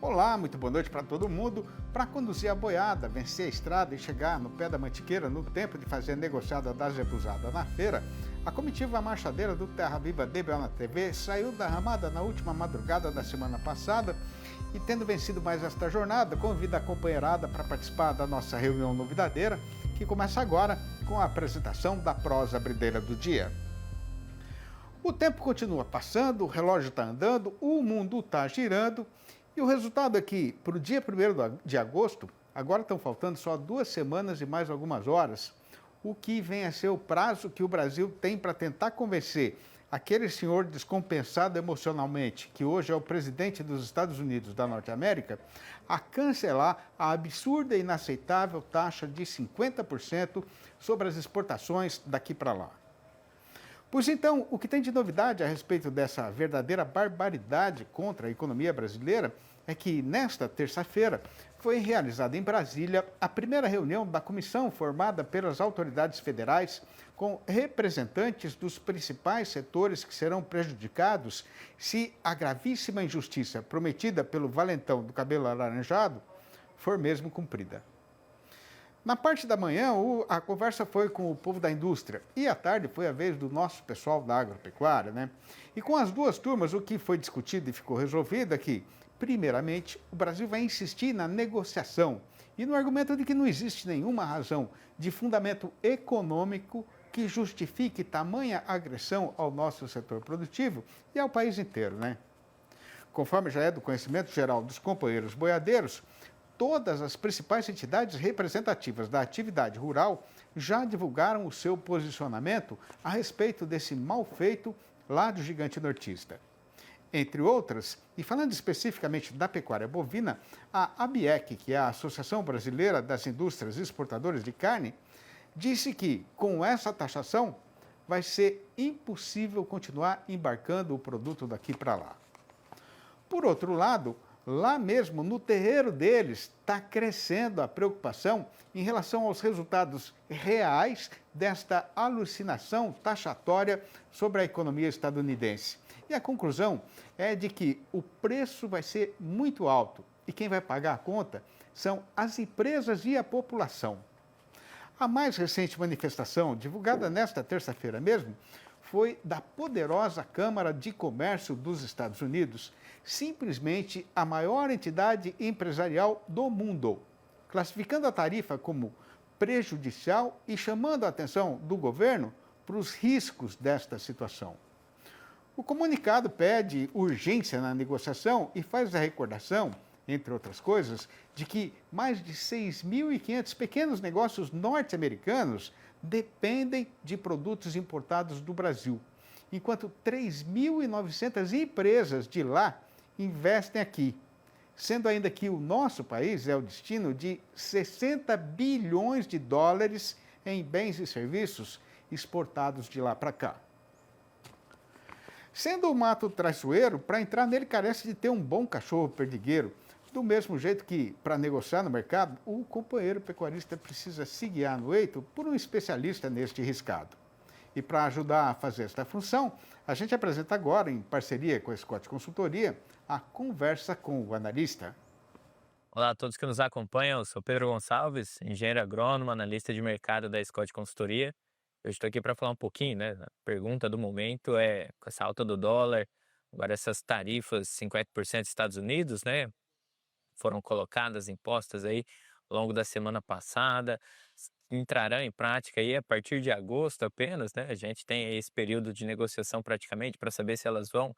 Olá, muito boa noite para todo mundo. Para conduzir a boiada, vencer a estrada e chegar no pé da mantiqueira no tempo de fazer a negociada da jebusada na feira, a comitiva marchadeira do Terra Viva DBO na TV saiu da ramada na última madrugada da semana passada e, tendo vencido mais esta jornada, convida a companheirada para participar da nossa reunião novidadeira, que começa agora com a apresentação da prosa brideira do dia. O tempo continua passando, o relógio está andando, o mundo está girando. E o resultado é que, para o dia 1º de agosto, agora estão faltando só 2 semanas e mais algumas horas, o que vem a ser o prazo que o Brasil tem para tentar convencer aquele senhor descompensado emocionalmente, que hoje é o presidente dos Estados Unidos da Norte América, a cancelar a absurda e inaceitável taxa de 50% sobre as exportações daqui para lá. Pois então, o que tem de novidade a respeito dessa verdadeira barbaridade contra a economia brasileira é que, nesta terça-feira, foi realizada em Brasília a primeira reunião da comissão formada pelas autoridades federais com representantes dos principais setores que serão prejudicados se a gravíssima injustiça prometida pelo valentão do cabelo alaranjado for mesmo cumprida. Na parte da manhã, a conversa foi com o povo da indústria e à tarde foi a vez do nosso pessoal da agropecuária, né? E com as duas turmas, o que foi discutido e ficou resolvido é que, primeiramente, o Brasil vai insistir na negociação e no argumento de que não existe nenhuma razão de fundamento econômico que justifique tamanha agressão ao nosso setor produtivo e ao país inteiro, né? Conforme já é do conhecimento geral dos companheiros boiadeiros, todas as principais entidades representativas da atividade rural já divulgaram o seu posicionamento a respeito desse mal feito lá do gigante nortista. Entre outras, e falando especificamente da pecuária bovina, a ABIEC, que é a Associação Brasileira das Indústrias Exportadoras de Carne, disse que, com essa taxação, vai ser impossível continuar embarcando o produto daqui para lá. Por outro lado, lá mesmo no terreiro deles está crescendo a preocupação em relação aos resultados reais desta alucinação taxatória sobre a economia estadunidense. E a conclusão é de que o preço vai ser muito alto e quem vai pagar a conta são as empresas e a população. A mais recente manifestação, divulgada nesta terça-feira mesmo, foi da poderosa Câmara de Comércio dos Estados Unidos, simplesmente a maior entidade empresarial do mundo, classificando a tarifa como prejudicial e chamando a atenção do governo para os riscos desta situação. O comunicado pede urgência na negociação e faz a recordação, entre outras coisas, de que mais de 6.500 pequenos negócios norte-americanos dependem de produtos importados do Brasil, enquanto 3.900 empresas de lá investem aqui, sendo ainda que o nosso país é o destino de 60 bilhões de dólares em bens e serviços exportados de lá para cá. Sendo o mato traiçoeiro, para entrar nele carece de ter um bom cachorro perdigueiro, do mesmo jeito que, para negociar no mercado, o companheiro pecuarista precisa se guiar no eito por um especialista neste riscado. E para ajudar a fazer esta função, a gente apresenta agora, em parceria com a Scott Consultoria, a conversa com o analista. Olá a todos que nos acompanham, eu sou Pedro Gonçalves, engenheiro agrônomo, analista de mercado da Scott Consultoria. Eu estou aqui para falar um pouquinho, né? A pergunta do momento é, com essa alta do dólar, agora essas tarifas 50% Estados Unidos, né? Foram colocadas, impostas aí ao longo da semana passada, entrarão em prática aí a partir de agosto apenas, né? A gente tem aí esse período de negociação praticamente para saber se elas vão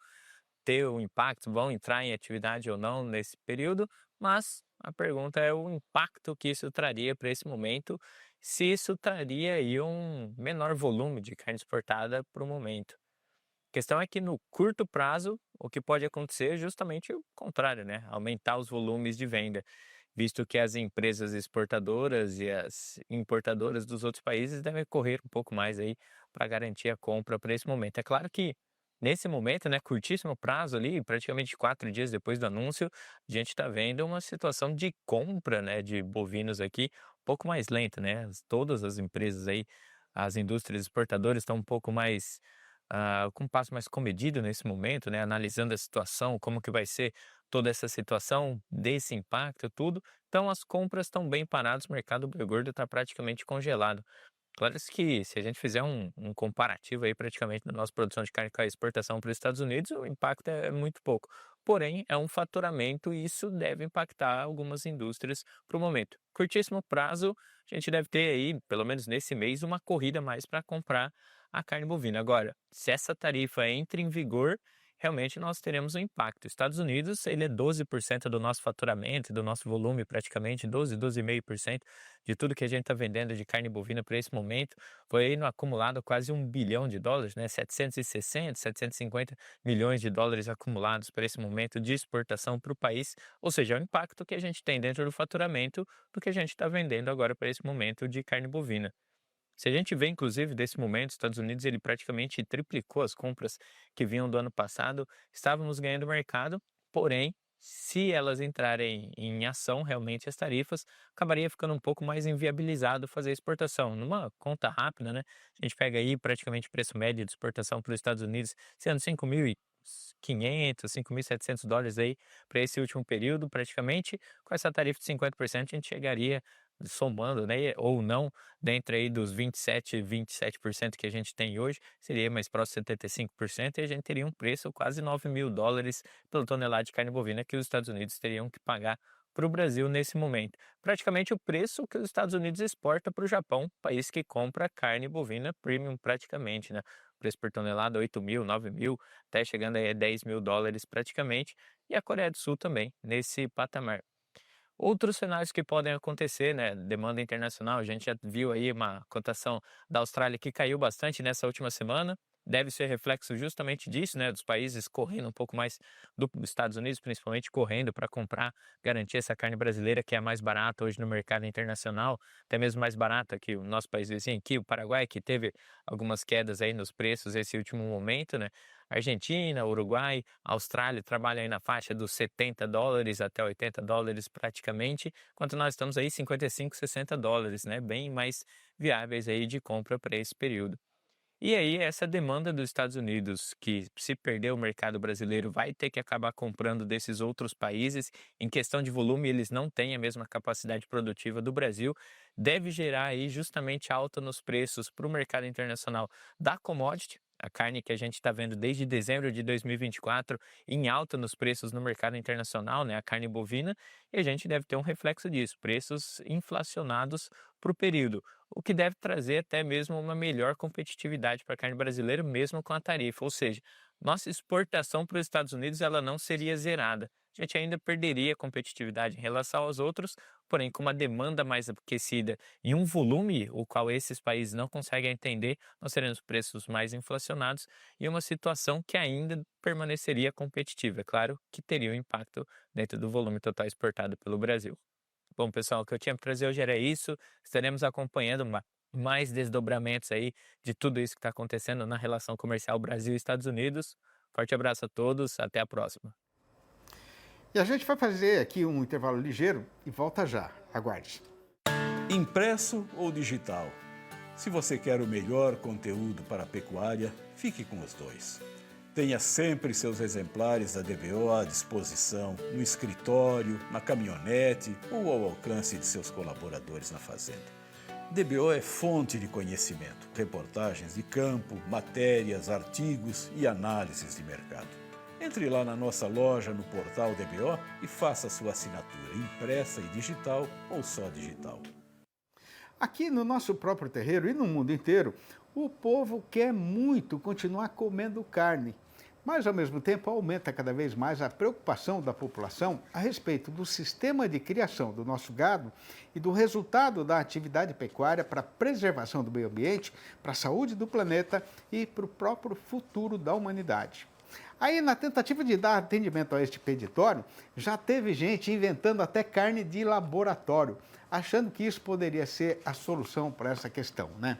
ter o impacto, vão entrar em atividade ou não nesse período, mas a pergunta é o impacto que isso traria para esse momento, se isso traria aí um menor volume de carne exportada para o momento. A questão é que no curto prazo, o que pode acontecer é justamente o contrário, né? Aumentar os volumes de venda, visto que as empresas exportadoras e as importadoras dos outros países devem correr um pouco mais aí para garantir a compra para esse momento. É claro que nesse momento, né, curtíssimo prazo ali, praticamente 4 dias depois do anúncio, a gente está vendo uma situação de compra, né, de bovinos aqui um pouco mais lenta, né? Todas as empresas aí, as indústrias exportadoras estão um pouco mais com um passo mais comedido nesse momento, né, analisando a situação, como que vai ser toda essa situação, desse impacto, tudo, então as compras estão bem paradas, o mercado boi gordo está praticamente congelado. Claro que se a gente fizer um comparativo aí praticamente da nossa produção de carne com a exportação para os Estados Unidos, o impacto é muito pouco. Porém, é um faturamento e isso deve impactar algumas indústrias para o momento. Curtíssimo prazo, a gente deve ter aí, pelo menos nesse mês, uma corrida mais para comprar a carne bovina. Agora, se essa tarifa entra em vigor, realmente nós teremos um impacto. Estados Unidos, ele é 12% do nosso faturamento, do nosso volume praticamente, 12,5% de tudo que a gente está vendendo de carne bovina para esse momento, foi aí no acumulado quase US$ 1 bilhão, né? 760, 750 milhões de dólares acumulados para esse momento de exportação para o país, ou seja, é o impacto que a gente tem dentro do faturamento do que a gente está vendendo agora para esse momento de carne bovina. Se a gente vê, inclusive, desse momento, os Estados Unidos ele praticamente triplicou as compras que vinham do ano passado. Estávamos ganhando mercado, porém, se elas entrarem em ação, realmente as tarifas, acabaria ficando um pouco mais inviabilizado fazer a exportação. Numa conta rápida, né? A gente pega aí praticamente o preço médio de exportação para os Estados Unidos, sendo 5.500, US$ 5.700 aí para esse último período, praticamente, com essa tarifa de 50%, a gente chegaria somando, né, ou não, dentro aí dos 27% que a gente tem hoje, seria mais próximo de 75% e a gente teria um preço quase US$ 9.000 pela tonelada de carne bovina que os Estados Unidos teriam que pagar para o Brasil nesse momento. Praticamente o preço que os Estados Unidos exporta para o Japão, país que compra carne bovina premium praticamente, né? O preço por tonelada 8.000, 9.000, até chegando aí a US$ 10.000 praticamente, e a Coreia do Sul também nesse patamar. Outros cenários que podem acontecer, né, demanda internacional, a gente já viu aí uma cotação da Austrália que caiu bastante nessa última semana, deve ser reflexo justamente disso, né, dos países correndo um pouco mais dos Estados Unidos, principalmente correndo para comprar, garantir essa carne brasileira que é a mais barata hoje no mercado internacional, até mesmo mais barata que o nosso país vizinho aqui, o Paraguai, que teve algumas quedas aí nos preços esse último momento, né? Argentina, Uruguai, Austrália trabalha aí na faixa dos US$ 70 até US$ 80 praticamente, enquanto nós estamos aí 55, US$ 60, né? Bem mais viáveis aí de compra para esse período. E aí, essa demanda dos Estados Unidos, que se perder o mercado brasileiro, vai ter que acabar comprando desses outros países. Em questão de volume, eles não têm a mesma capacidade produtiva do Brasil. Deve gerar aí justamente alta nos preços para o mercado internacional da commodity. A carne que a gente está vendo desde dezembro de 2024 em alta nos preços no mercado internacional, né, a carne bovina, e a gente deve ter um reflexo disso, preços inflacionados para o período, o que deve trazer até mesmo uma melhor competitividade para a carne brasileira, mesmo com a tarifa. Ou seja, nossa exportação para os Estados Unidos ela não seria zerada. A gente ainda perderia competitividade em relação aos outros, porém, com uma demanda mais aquecida e um volume o qual esses países não conseguem entender, nós teremos preços mais inflacionados e uma situação que ainda permaneceria competitiva. É claro que teria um impacto dentro do volume total exportado pelo Brasil. Bom, pessoal, o que eu tinha para trazer hoje era isso. Estaremos acompanhando mais desdobramentos aí de tudo isso que está acontecendo na relação comercial Brasil e Estados Unidos. Forte abraço a todos, até a próxima. E a gente vai fazer aqui um intervalo ligeiro e volta já. Aguarde. Impresso ou digital? Se você quer o melhor conteúdo para a pecuária, fique com os dois. Tenha sempre seus exemplares da DBO à disposição, no escritório, na caminhonete ou ao alcance de seus colaboradores na fazenda. DBO é fonte de conhecimento, reportagens de campo, matérias, artigos e análises de mercado. Entre lá na nossa loja no portal DBO e faça sua assinatura impressa e digital ou só digital. Aqui no nosso próprio terreiro e no mundo inteiro, o povo quer muito continuar comendo carne, mas ao mesmo tempo aumenta cada vez mais a preocupação da população a respeito do sistema de criação do nosso gado e do resultado da atividade pecuária para a preservação do meio ambiente, para a saúde do planeta e para o próprio futuro da humanidade. Aí, na tentativa de dar atendimento a este peditório, já teve gente inventando até carne de laboratório, achando que isso poderia ser a solução para essa questão, né?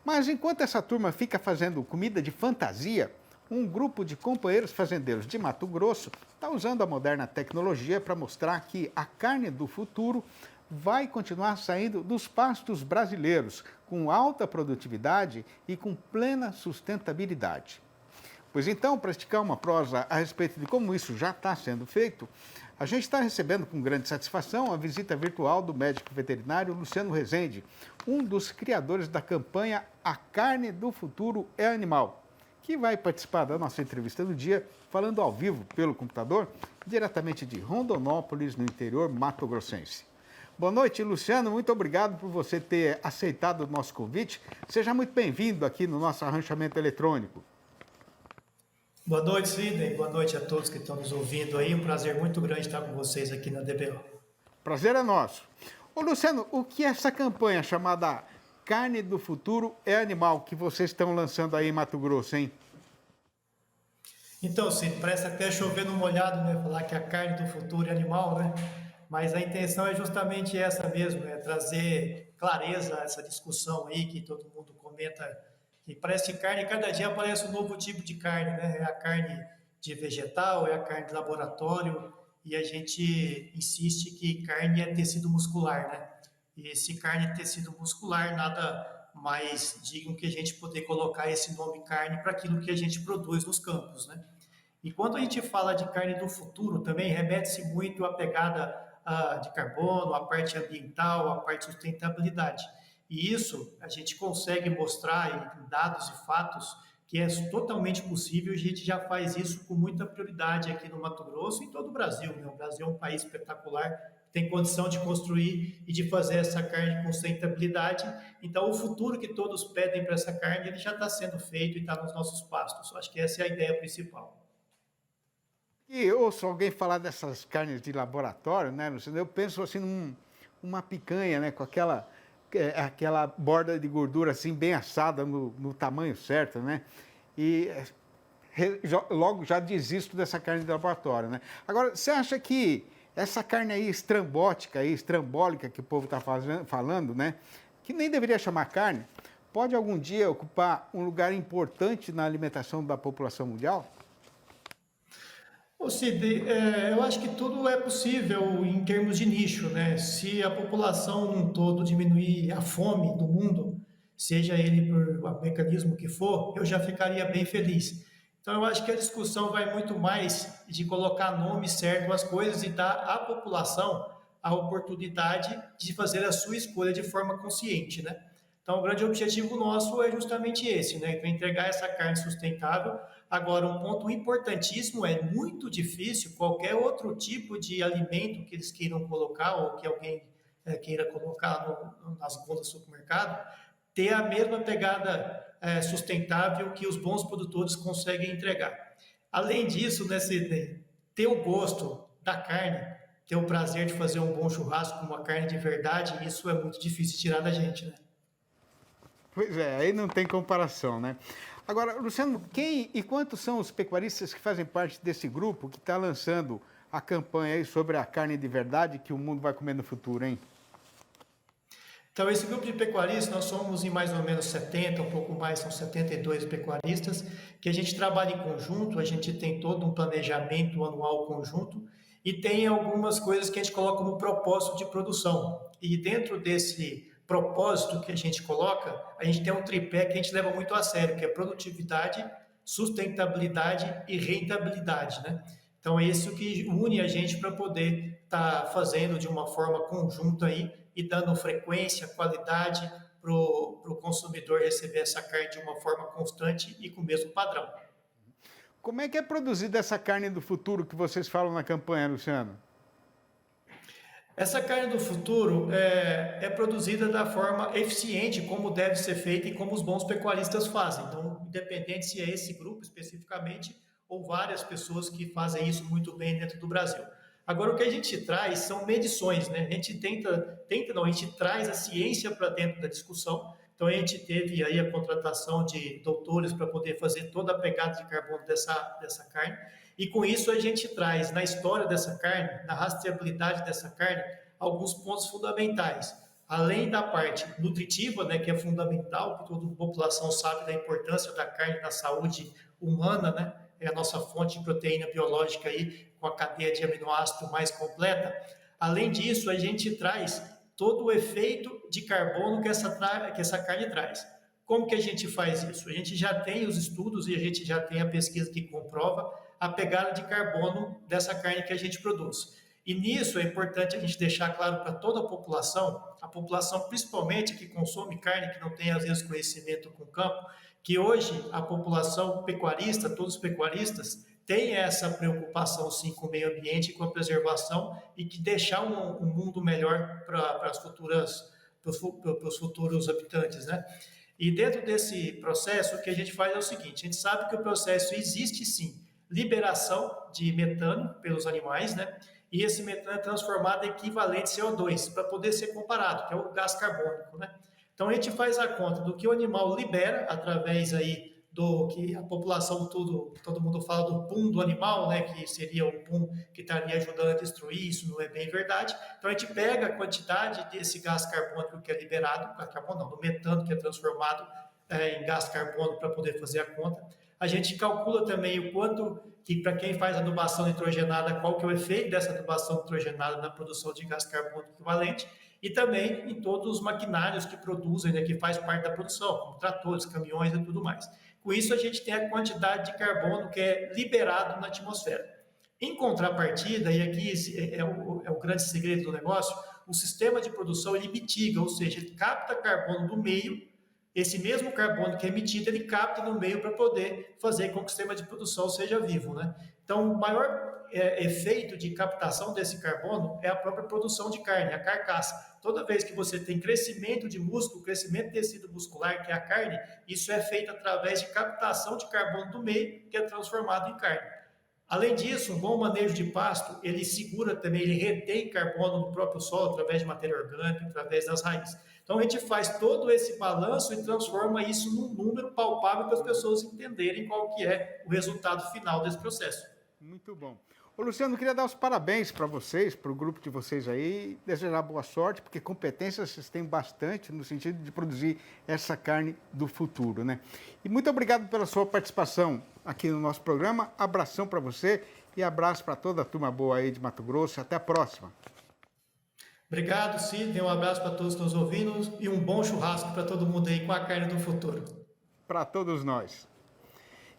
Mas enquanto essa turma fica fazendo comida de fantasia, um grupo de companheiros fazendeiros de Mato Grosso está usando a moderna tecnologia para mostrar que a carne do futuro vai continuar saindo dos pastos brasileiros, com alta produtividade e com plena sustentabilidade. Pois então, para esticar uma prosa a respeito de como isso já está sendo feito, a gente está recebendo com grande satisfação a visita virtual do médico veterinário Luciano Rezende, um dos criadores da campanha A Carne do Futuro é Animal, que vai participar da nossa entrevista do dia, falando ao vivo pelo computador, diretamente de Rondonópolis, no interior mato-grossense. Boa noite, Luciano. Muito obrigado por você ter aceitado o nosso convite. Seja muito bem-vindo aqui no nosso arranchamento eletrônico. Boa noite, Sidney. Boa noite a todos que estão nos ouvindo aí. Um prazer muito grande estar com vocês aqui na DBO. Prazer é nosso. Ô, Luciano, o que é essa campanha chamada Carne do Futuro é Animal que vocês estão lançando aí em Mato Grosso, hein? Então, Sidney, parece até chover no molhado, né? Falar que a carne do futuro é animal, né? Mas a intenção é justamente essa mesmo, é trazer clareza a essa discussão aí que todo mundo comenta, que parece que carne, cada dia aparece um novo tipo de carne, né? É a carne de vegetal, é a carne de laboratório, e a gente insiste que carne é tecido muscular, né? E se carne é tecido muscular, nada mais digno que a gente poder colocar esse nome carne para aquilo que a gente produz nos campos, né? E quando a gente fala de carne do futuro, também remete-se muito à pegada de carbono, à parte ambiental, à parte de sustentabilidade. E isso a gente consegue mostrar em dados e fatos que é totalmente possível, a gente já faz isso com muita prioridade aqui no Mato Grosso e em todo o Brasil, né? O Brasil é um país espetacular, tem condição de construir e de fazer essa carne com sustentabilidade. Então, o futuro que todos pedem para essa carne, ele já está sendo feito e está nos nossos pastos. Acho que essa é a ideia principal. E eu ouço alguém falar dessas carnes de laboratório, né, Luciano? Eu penso assim numa picanha, né, com aquela borda de gordura assim bem assada no tamanho certo, né? E logo já desisto dessa carne de laboratório, né? Agora, você acha que essa carne aí estrambótica, aí, estrambólica que o povo está falando, né? Que nem deveria chamar carne, pode algum dia ocupar um lugar importante na alimentação da população mundial? Ô Cid, eu acho que tudo é possível em termos de nicho, né? Se a população num todo diminuir a fome do mundo, seja ele por o mecanismo que for, eu já ficaria bem feliz. Então eu acho que a discussão vai muito mais de colocar nome certo às coisas e dar à população a oportunidade de fazer a sua escolha de forma consciente, né? Então o grande objetivo nosso é justamente esse, né? Então, entregar essa carne sustentável. Agora, um ponto importantíssimo é muito difícil qualquer outro tipo de alimento que eles queiram colocar ou que alguém queira colocar nas gôndolas do supermercado, ter a mesma pegada sustentável que os bons produtores conseguem entregar. Além disso, né, Sidney, ter o gosto da carne, ter o prazer de fazer um bom churrasco com uma carne de verdade, isso é muito difícil de tirar da gente, né? Pois é, aí não tem comparação, né? Agora, Luciano, quem e quantos são os pecuaristas que fazem parte desse grupo que está lançando a campanha aí sobre a carne de verdade que o mundo vai comer no futuro, hein? Então, esse grupo de pecuaristas, nós somos em mais ou menos 70, um pouco mais, são 72 pecuaristas, que a gente trabalha em conjunto, a gente tem todo um planejamento anual conjunto e tem algumas coisas que a gente coloca como propósito de produção. E dentro desse propósito que a gente coloca, a gente tem um tripé que a gente leva muito a sério, que é produtividade, sustentabilidade e rentabilidade, né? Então é isso que une a gente para poder estar fazendo de uma forma conjunta aí e dando frequência, qualidade para o consumidor receber essa carne de uma forma constante e com o mesmo padrão. Como é que é produzida essa carne do futuro que vocês falam na campanha, Luciano? Essa carne do futuro é produzida da forma eficiente, como deve ser feita e como os bons pecuaristas fazem. Então, independente se é esse grupo especificamente ou várias pessoas que fazem isso muito bem dentro do Brasil. Agora, o que a gente traz são medições, né? A gente a gente traz a ciência para dentro da discussão. Então, a gente teve aí a contratação de doutores para poder fazer toda a pegada de carbono dessa carne. E com isso a gente traz na história dessa carne, na rastreabilidade dessa carne, alguns pontos fundamentais. Além da parte nutritiva, né, que é fundamental, que toda a população sabe da importância da carne na saúde humana, né? É a nossa fonte de proteína biológica aí, com a cadeia de aminoácido mais completa. Além disso, a gente traz todo o efeito de carbono que essa carne traz. Como que a gente faz isso? A gente já tem os estudos e a gente já tem a pesquisa que comprova a pegada de carbono dessa carne que a gente produz. E nisso é importante a gente deixar claro para toda a população principalmente que consome carne, que não tem às vezes conhecimento com o campo, que hoje a população pecuarista, todos os pecuaristas, tem essa preocupação sim com o meio ambiente, com a preservação e que deixar um mundo melhor para os futuros habitantes, né? E dentro desse processo, o que a gente faz é o seguinte: a gente sabe que o processo existe sim, liberação de metano pelos animais, né? E esse metano é transformado em equivalente CO2 para poder ser comparado, que é o gás carbônico, né? Então a gente faz a conta do que o animal libera através aí do que a população, todo mundo fala do pum do animal, né, que seria um pum que estaria ajudando a destruir, isso não é bem verdade. Então a gente pega a quantidade desse gás carbônico que é liberado, do metano que é transformado em gás carbônico para poder fazer a conta. A gente calcula também o quanto que, para quem faz adubação nitrogenada, qual que é o efeito dessa adubação nitrogenada na produção de gás carbônico equivalente, e também em todos os maquinários que produzem, né, que faz parte da produção, como tratores, caminhões e tudo mais. Com isso, a gente tem a quantidade de carbono que é liberado na atmosfera. Em contrapartida, e aqui é o grande segredo do negócio, o sistema de produção ele mitiga, ou seja, ele capta carbono do meio, esse mesmo carbono que é emitido, ele capta no meio para poder fazer com que o sistema de produção seja vivo, né? Então, o maior efeito de captação desse carbono é a própria produção de carne, a carcaça. Toda vez que você tem crescimento de músculo, crescimento de tecido muscular, que é a carne, isso é feito através de captação de carbono do meio, que é transformado em carne. Além disso, um bom manejo de pasto, ele segura também, ele retém carbono no próprio solo, através de matéria orgânica, através das raízes. Então, a gente faz todo esse balanço e transforma isso num número palpável para as pessoas entenderem qual que é o resultado final desse processo. Muito bom. Ô, Luciano, queria dar os parabéns para vocês, para o grupo de vocês aí, desejar boa sorte, porque competências vocês têm bastante no sentido de produzir essa carne do futuro, né? E muito obrigado pela sua participação aqui no nosso programa. Abração para você e abraço para toda a turma boa aí de Mato Grosso. Até a próxima. Obrigado, Sidney. Um abraço para todos que nos ouvindo e um bom churrasco para todo mundo aí com a carne do futuro. Para todos nós.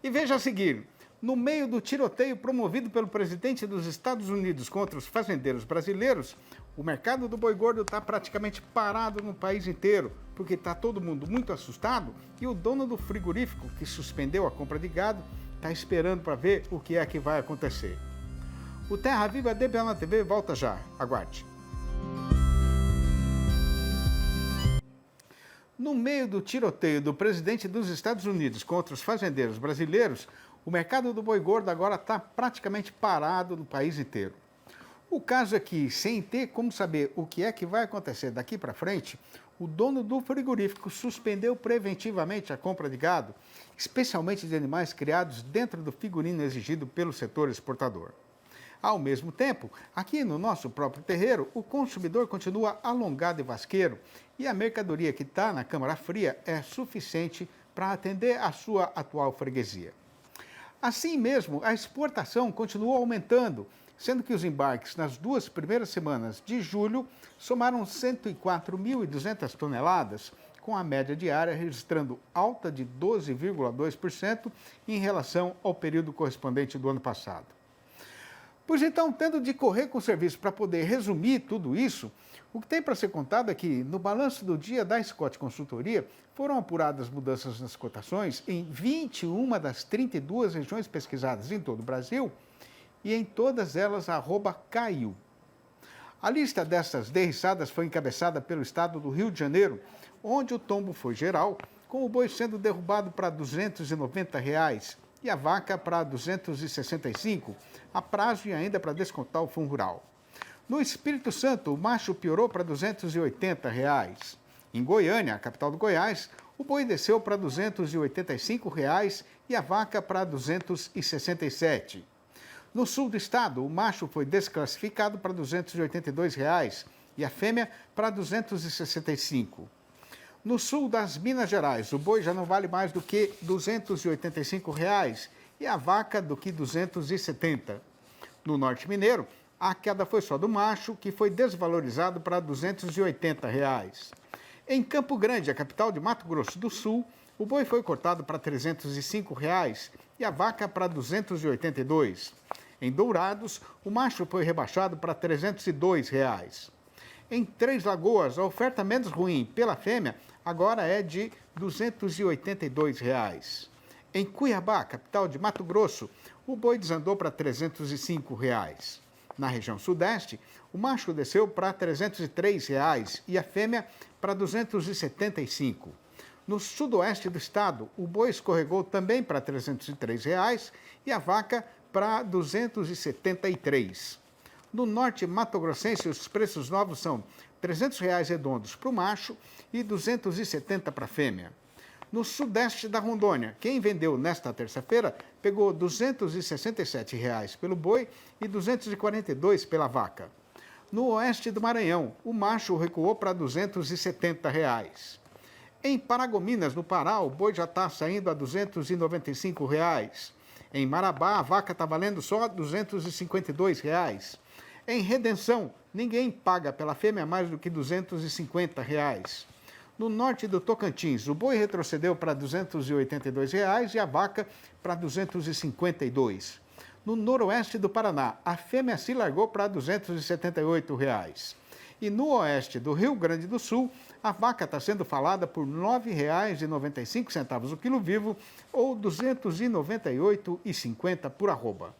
E veja a seguir. No meio do tiroteio promovido pelo presidente dos Estados Unidos contra os fazendeiros brasileiros, o mercado do boi gordo está praticamente parado no país inteiro, porque está todo mundo muito assustado e o dono do frigorífico, que suspendeu a compra de gado, está esperando para ver o que é que vai acontecer. O Terra Viva DBO na TV volta já. Aguarde. No meio do tiroteio do presidente dos Estados Unidos contra os fazendeiros brasileiros, o mercado do boi gordo agora está praticamente parado no país inteiro. O caso é que, sem ter como saber o que é que vai acontecer daqui para frente, o dono do frigorífico suspendeu preventivamente a compra de gado, especialmente de animais criados dentro do figurino exigido pelo setor exportador. Ao mesmo tempo, aqui no nosso próprio terreiro, o consumidor continua alongado e vasqueiro e a mercadoria que está na câmara fria é suficiente para atender a sua atual freguesia. Assim mesmo, a exportação continuou aumentando, sendo que os embarques nas 2 primeiras semanas de julho somaram 104.200 toneladas, com a média diária registrando alta de 12,2% em relação ao período correspondente do ano passado. Pois então, tendo de correr com o serviço para poder resumir tudo isso, o que tem para ser contado é que, no balanço do dia da Scott Consultoria, foram apuradas mudanças nas cotações em 21 das 32 regiões pesquisadas em todo o Brasil e em todas elas a arroba caiu. A lista dessas derriçadas foi encabeçada pelo estado do Rio de Janeiro, onde o tombo foi geral, com o boi sendo derrubado para R$ 290 e a vaca para R$ 265, a prazo e ainda para descontar o fundo rural. No Espírito Santo, o macho piorou para R$ 280. Em Goiânia, a capital do Goiás, o boi desceu para R$ 285 e a vaca para R$ 267. No sul do estado, o macho foi desclassificado para R$ 282 e a fêmea para R$ 265. No sul das Minas Gerais, o boi já não vale mais do que R$ 285 e a vaca do que R$ 270. No norte mineiro, a queda foi só do macho, que foi desvalorizado para R$ 280. Em Campo Grande, a capital de Mato Grosso do Sul, O boi foi cortado para R$ 305 e a vaca para R$ 282. Em Dourados, o macho foi rebaixado para R$ 302. Em Três Lagoas, a oferta menos ruim pela fêmea agora é de R$ 282. Em Cuiabá, capital de Mato Grosso, o boi desandou para R$ 305. Na região sudeste, o macho desceu para R$ 303 e a fêmea para R$ 275. No sudoeste do estado, o boi escorregou também para R$ 303 e a vaca para R$ 273. No norte mato-grossense, os preços novos são R$ 300 redondos para o macho e R$ 270 para a fêmea. No sudeste da Rondônia, quem vendeu nesta terça-feira pegou R$ 267 pelo boi e R$ 242 pela vaca. No oeste do Maranhão, o macho recuou para R$ 270. Em Paragominas, no Pará, o boi já está saindo a R$ 295. Em Marabá, a vaca está valendo só R$ 252. Em Redenção, ninguém paga pela fêmea mais do que R$ 250. No norte do Tocantins, o boi retrocedeu para R$ 282 e a vaca para R$ 252. No noroeste do Paraná, a fêmea se largou para R$ 278. E no oeste do Rio Grande do Sul, a vaca está sendo falada por R$ 9,95 o quilo vivo ou R$ 298,50 por arroba.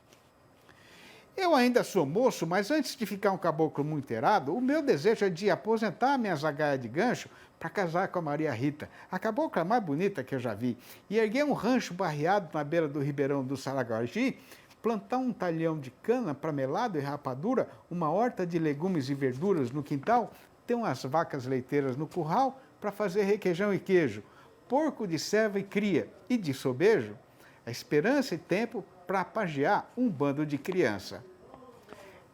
Eu ainda sou moço, mas antes de ficar um caboclo muito irado, o meu desejo é de aposentar minha zagaia de gancho para casar com a Maria Rita, a cabocla mais bonita que eu já vi, e erguer um rancho barreado na beira do Ribeirão do Saraguaji, plantar um talhão de cana para melado e rapadura, uma horta de legumes e verduras no quintal, ter umas vacas leiteiras no curral para fazer requeijão e queijo, porco de ceva e cria e de sobejo, a esperança e tempo para pagear um bando de criança.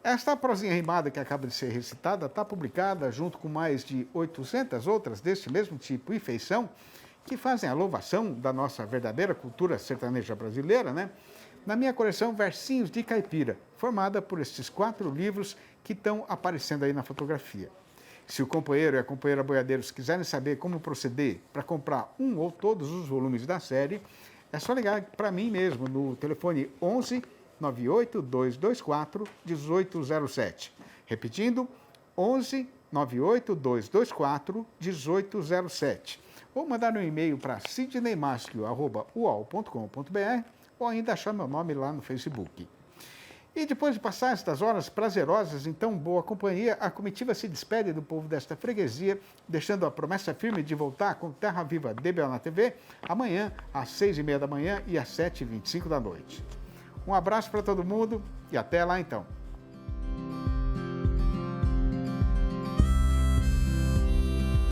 Esta prosinha rimada que acaba de ser recitada está publicada junto com mais de 800 outras desse mesmo tipo e feição, que fazem a louvação da nossa verdadeira cultura sertaneja brasileira, né? Na minha coleção Versinhos de Caipira, formada por estes 4 livros que estão aparecendo aí na fotografia. Se o companheiro e a companheira boiadeiros quiserem saber como proceder para comprar um ou todos os volumes da série, é só ligar para mim mesmo no telefone 11 98 224 1807. Repetindo, 11 98 224 1807. Ou mandar um e-mail para sidneymaschio@uol.com.br ou ainda achar meu nome lá no Facebook. E depois de passar estas horas prazerosas em tão boa companhia, a comitiva se despede do povo desta freguesia, deixando a promessa firme de voltar com Terra Viva DBO na TV amanhã às 6h30 da manhã e às 7h25 da noite. Um abraço para todo mundo e até lá então.